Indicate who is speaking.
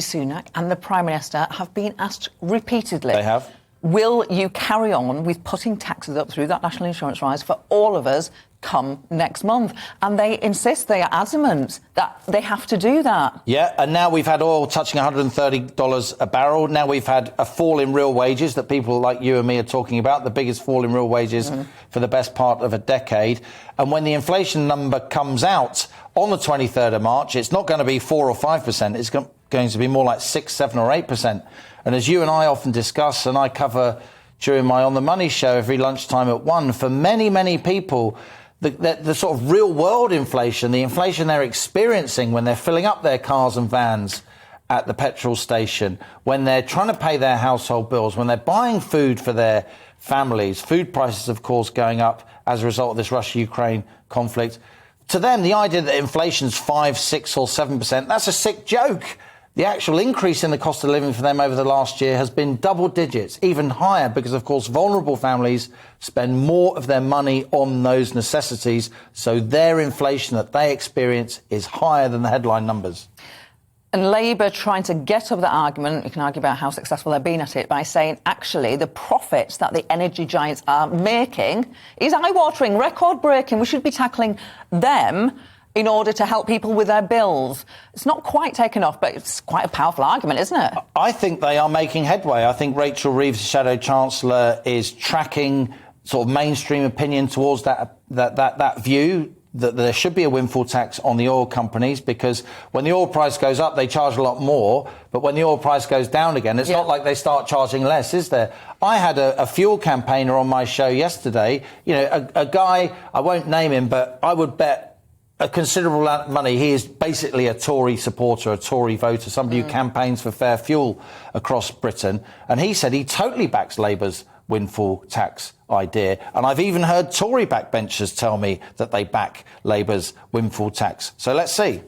Speaker 1: Sunak and the Prime Minister have been asked repeatedly.
Speaker 2: They have.
Speaker 1: Will you carry on with putting taxes up through that national insurance rise for all of us come next month? And they insist, they are adamant that they have to do that.
Speaker 2: Yeah, and now we've had oil touching $130 a barrel. Now we've had a fall in real wages that people like you and me are talking about, the biggest fall in real wages for the best part of a decade. And when the inflation number comes out on the 23rd of March, it's not going to be 4 or 5%. It's going to be more like 6, 7 or 8%. And as you and I often discuss, and I cover during my On the Money show every lunchtime at 1, for many, many people, the sort of real world inflation, the inflation they're experiencing when they're filling up their cars and vans at the petrol station, when they're trying to pay their household bills, when they're buying food for their families, food prices, of course, going up as a result of this Russia-Ukraine conflict. To them, the idea that inflation's 5, 6 or 7%, that's a sick joke. The actual increase in the cost of living for them over the last year has been double digits, even higher, because, of course, vulnerable families spend more of their money on those necessities. So their inflation that they experience is higher than the headline numbers.
Speaker 1: And Labour trying to get up that argument, you can argue about how successful they've been at it, by saying, actually, the profits that the energy giants are making is eye-watering, record-breaking. We should be tackling them in order to help people with their bills. It's not quite taken off, but it's quite a powerful argument, isn't it?
Speaker 2: I think they are making headway. I think Rachel Reeves, the Shadow Chancellor, is tracking sort of mainstream opinion towards that view that there should be a windfall tax on the oil companies, because when the oil price goes up, they charge a lot more. But when the oil price goes down again, it's not like they start charging less, is there? I had a fuel campaigner on my show yesterday, a guy, I won't name him, but I would bet a considerable amount of money. He is basically a Tory supporter, a Tory voter, somebody who campaigns for fair fuel across Britain. And he said he totally backs Labour's windfall tax idea. And I've even heard Tory backbenchers tell me that they back Labour's windfall tax. So let's see.